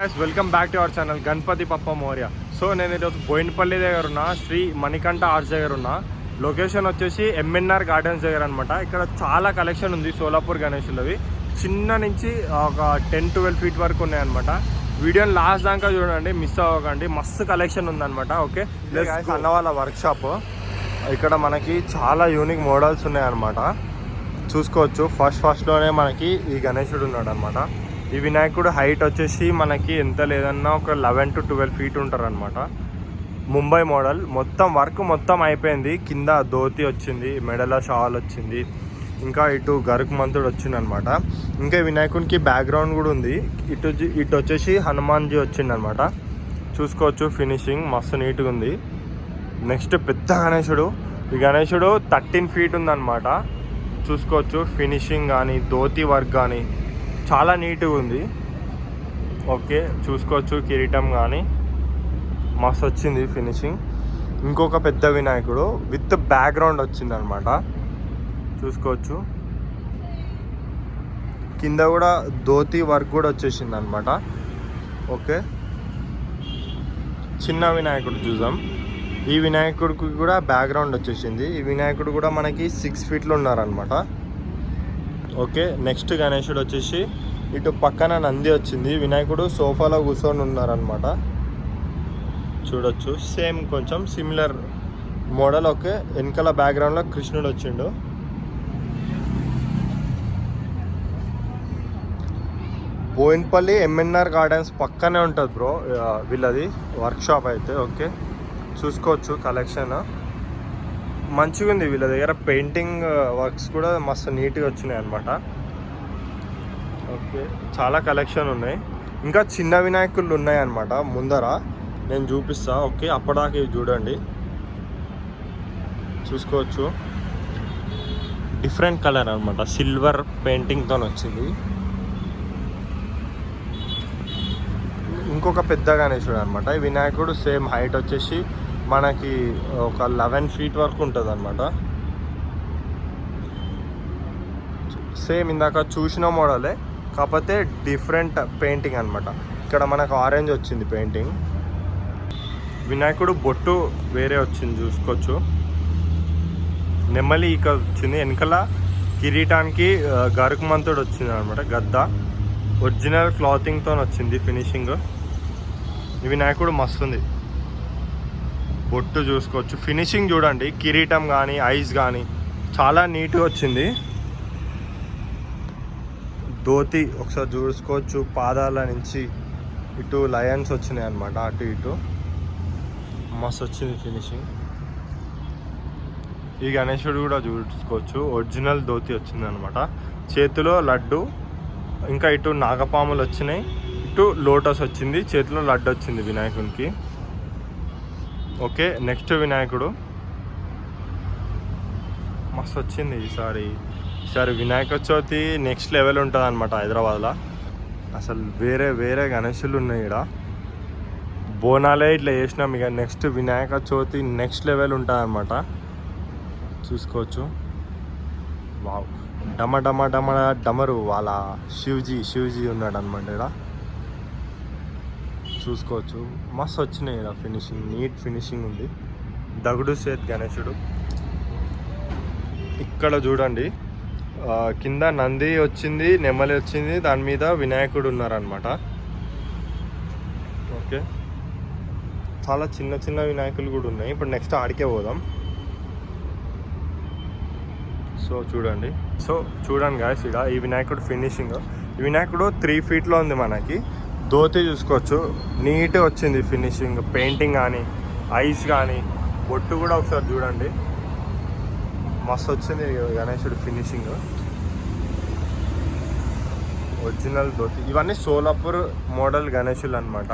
Welcome back to our channel Ganapati Bappa Morya. So నేను ఈరోజు బోయినపల్లి దగ్గర ఉన్న శ్రీ మణికంఠ ఆర్ట్స్ దగ్గర ఉన్న లొకేషన్ వచ్చేసి ఎంఎన్ఆర్ గార్డెన్స్ దగ్గర అనమాట. ఇక్కడ చాలా కలెక్షన్ ఉంది సోలాపూర్ గణేషులవి. చిన్న నుంచి ఒక 10-12 ఫీట్ వరకు ఉన్నాయన్నమాట. వీడియోని లాస్ట్ దాకా చూడండి, మిస్ అవ్వకండి. మస్తు కలెక్షన్ ఉందన్నమాట. ఓకే, అన్న వాళ్ళ వర్క్షాప్. ఇక్కడ మనకి చాలా యూనిక్ మోడల్స్ ఉన్నాయన్నమాట. చూసుకోవచ్చు. ఫస్ట్లోనే మనకి ఈ గణేశుడు ఉన్నాడు అనమాట. ఈ వినాయకుడు హైట్ వచ్చేసి మనకి ఎంత లేదన్నా ఒక 11 to 12 ఫీట్ ఉంటారనమాట. ముంబై మోడల్. వర్క్ మొత్తం అయిపోయింది. కింద ధోతి వచ్చింది, మెడల షాల్ వచ్చింది, ఇంకా ఇటు గరుకుమంతుడు వచ్చింది అనమాట. ఇంకా వినాయకునికి బ్యాక్గ్రౌండ్ కూడా ఉంది. ఇటు వచ్చేసి హనుమాన్జీ వచ్చింది అనమాట. చూసుకోవచ్చు. ఫినిషింగ్ మస్తు నీట్గా ఉంది. నెక్స్ట్ పెద్ద గణేశుడు. ఈ గణేశుడు 13 ఫీట్ ఉందన్నమాట. చూసుకోవచ్చు. ఫినిషింగ్ కానీ ధోతి వర్క్ కానీ చాలా నీట్గా ఉంది. ఓకే, చూసుకోవచ్చు. కిరీటం కానీ మస్తు వచ్చింది ఫినిషింగ్. ఇంకొక పెద్ద వినాయకుడు విత్ బ్యాక్గ్రౌండ్ వచ్చింది అనమాట. చూసుకోవచ్చు. కింద కూడా ధోతి వర్క్ కూడా వచ్చేసింది అనమాట. ఓకే, చిన్న వినాయకుడు చూద్దాం. ఈ వినాయకుడికి కూడా బ్యాక్గ్రౌండ్ వచ్చేసింది. ఈ వినాయకుడు కూడా మనకి 6 ఫీట్లో ఉన్నారనమాట. ఓకే, నెక్స్ట్ గణేశుడు వచ్చేసి ఇటు పక్కన నంది వచ్చింది. వినాయకుడు సోఫాలో కూర్చొని ఉన్నారనమాట. చూడొచ్చు. సేమ్ కొంచెం సిమిలర్ మోడల్. ఓకే, వెనకాల బ్యాక్గ్రౌండ్లో కృష్ణుడు వచ్చిండు. బోయినపల్లి ఎంఎన్ఆర్ గార్డెన్స్ పక్కనే ఉంటుంది బ్రో వీళ్ళది వర్క్షాప్ అయితే. ఓకే, చూసుకోవచ్చు. కలెక్షన్ మంచిగా ఉంది వీళ్ళ దగ్గర. పెయింటింగ్ వర్క్స్ కూడా మస్తు నీట్గా వచ్చినాయి అనమాట. ఓకే, చాలా కలెక్షన్ ఉన్నాయి. ఇంకా చిన్న వినాయకులు ఉన్నాయి అనమాట ముందర. నేను చూపిస్తా. ఓకే, అప్పటిదాకా ఇవి చూడండి. చూసుకోవచ్చు. డిఫరెంట్ కలర్ అనమాట. సిల్వర్ పెయింటింగ్తో వచ్చింది. ఇంకొక పెద్ద గణేశుడు అనమాట. ఈ వినాయకుడు సేమ్ హైట్ వచ్చేసి మనకి ఒక 11 ఫీట్ వరకు ఉంటుంది అనమాట. సేమ్ ఇందాక చూసిన మోడలే, కాకపోతే డిఫరెంట్ పెయింటింగ్ అనమాట. ఇక్కడ మనకు ఆరెంజ్ వచ్చింది పెయింటింగ్. వినాయకుడు బొట్టు వేరే వచ్చింది. చూసుకోవచ్చు. నెమ్మలి ఈక వచ్చింది. వెనకాల కిరీటానికి గరుకుమంతుడు వచ్చింది అనమాట. గద్ద ఒరిజినల్ క్లాతింగ్తో వచ్చింది ఫినిషింగ్. ఈ వినాయకుడు మస్తుంది. బొట్టు చూసుకోవచ్చు. ఫినిషింగ్ చూడండి. కిరీటం కానీ ఐస్ కానీ చాలా నీట్గా వచ్చింది. ధోతి ఒకసారి చూసుకోవచ్చు. పాదాల నుంచి ఇటు లయన్స్ వచ్చినాయి అనమాట. అటు ఇటు మస్తు వచ్చింది ఫినిషింగ్. ఈ గణేశుడు కూడా చూసుకోవచ్చు. ఒరిజినల్ ధోతి వచ్చింది అనమాట. చేతిలో లడ్డు, ఇంకా ఇటు నాగపాములు వచ్చినాయి, ఇటు లోటస్ వచ్చింది, చేతిలో లడ్డు వచ్చింది వినాయకునికి. ఓకే, నెక్స్ట్ వినాయకుడు మస్తు వచ్చింది. ఈసారి వినాయక చవితి నెక్స్ట్ లెవెల్ ఉంటుంది అనమాట హైదరాబాద్లో. అసలు వేరే గణేశులు ఉన్నాయి ఇక్కడ. బోనాలే ఇట్లా చేసినాం. ఇక next Vinayaka Chavithi next level ఉంటుంది అనమాట. చూసుకోవచ్చు. వావ్, డమరు వాళ్ళ శివజీ ఉన్నాడు అనమాట ఇక్కడ. చూసుకోవచ్చు. మస్తు వచ్చినాయి ఇక్కడ ఫినిషింగ్. నీట్ ఫినిషింగ్ ఉంది. దగుడు సేత్ గణేశుడు. ఇక్కడ చూడండి. కింద నంది వచ్చింది, నెమలి వచ్చింది, దాని మీద వినాయకుడు ఉన్నారనమాట. ఓకే, చాలా చిన్న వినాయకులు కూడా ఉన్నాయి. ఇప్పుడు నెక్స్ట్ ఆడికే పోదాం. సో చూడండి గాయస్. ఇక్కడ ఈ వినాయకుడు ఫినిషింగ్. ఈ వినాయకుడు 3 ఫీట్లో ఉంది మనకి. ధోతి చూసుకోవచ్చు. నీట్గా వచ్చింది ఫినిషింగ్. పెయింటింగ్ కానీ ఐస్ కానీ బొట్టు కూడా ఒకసారి చూడండి. మస్తు వచ్చింది గణేశుడు ఫినిషింగ్. ఒరిజినల్ ధోతి. ఇవన్నీ సోలాపూర్ మోడల్ గణేశులు అనమాట.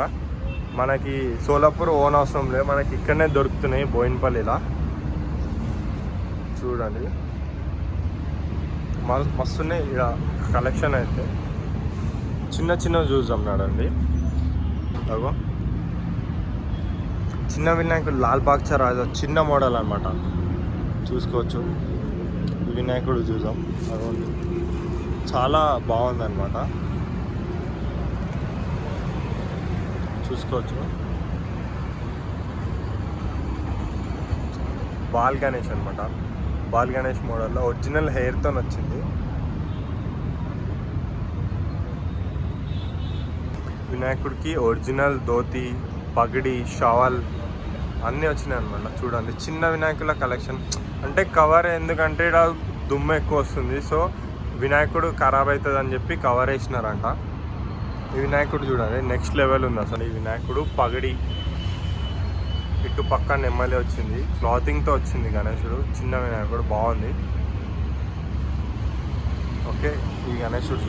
మనకి సోలాపూర్ ఓన్ అవసరం లేదు, మనకి ఇక్కడనే దొరుకుతున్నాయి బోయినపల్లిలా. చూడండి మస్తున్నాయి ఇక కలెక్షన్ అయితే. చిన్న చూద్దాం నాడండి. అగో చిన్న వినాయకుడు లాల్ బాగ్చా రాజా చిన్న మోడల్ అనమాట. చూసుకోవచ్చు. వినాయకుడు చూద్దాం. అగో చాలా బాగుందన్నమాట. చూసుకోవచ్చు. బాల్ గణేష్ అనమాట. బాల్ గణేష్ మోడల్లో ఒరిజినల్ హెయిర్తో వచ్చింది. వినాయకుడికి ఒరిజినల్ ధోతి, పగిడి, షావల్ అన్నీ వచ్చినాయి అనమాట. చూడండి చిన్న వినాయకుల కలెక్షన్. అంటే కవర్ ఎందుకంటే ఇక్కడ దుమ్ము ఎక్కువ వస్తుంది, సో వినాయకుడు ఖరాబ్ అవుతుంది అని చెప్పి కవర్ వేసినారంట. ఈ వినాయకుడు చూడండి నెక్స్ట్ లెవెల్ ఉంది అసలు. ఈ వినాయకుడు పగిడి ఇటు పక్క నెమ్మలి వచ్చింది, క్లాతింగ్తో వచ్చింది గణేశుడు. చిన్న వినాయకుడు బాగుంది. ఓకే, ఈ గణేశుడు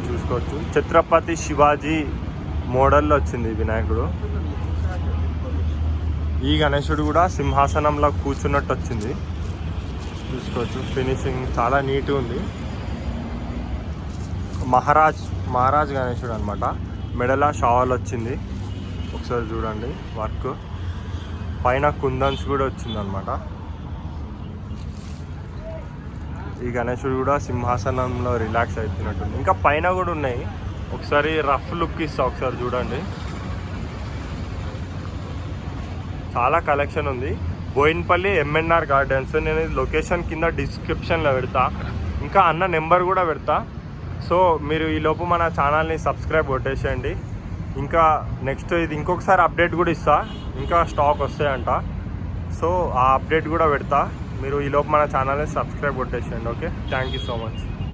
చూసుకోవచ్చు. ఛత్రపతి శివాజీ మోడల్లో వచ్చింది ఈ వినాయకుడు. ఈ గణేశుడు కూడా సింహాసనంలో కూర్చున్నట్టు వచ్చింది. చూసుకోవచ్చు, ఫినిషింగ్ చాలా నీట్గా ఉంది. మహారాజ్ గణేశుడు అనమాట. మెడల షావల్ వచ్చింది, ఒకసారి చూడండి వర్క్. పైన కుందన్స్ కూడా వచ్చింది అనమాట. ఈ గణేశుడు కూడా సింహాసనంలో రిలాక్స్ అవుతున్నట్టుంది. ఇంకా పైన కూడా ఉన్నాయి, ఒకసారి రఫ్ లుక్ ఇస్తా, ఒకసారి చూడండి. చాలా కలెక్షన్ ఉంది. Bowenpally MNR gardens. నేను లొకేషన్ కింద డిస్క్రిప్షన్లో పెడతా, ఇంకా అన్న నెంబర్ కూడా పెడతా. సో మీరు ఈలోపు మన ఛానల్ని సబ్స్క్రైబ్ కొట్టేసేయండి. ఇంకా నెక్స్ట్ ఇది ఇంకొకసారి అప్డేట్ కూడా ఇస్తా, ఇంకా స్టాక్ వస్తాయంట. సో ఆ అప్డేట్ కూడా పెడతా. మీరు ఈలోపు మన ఛానల్ని సబ్స్క్రైబ్ కొట్టేసేయండి. Okay, thank you so much.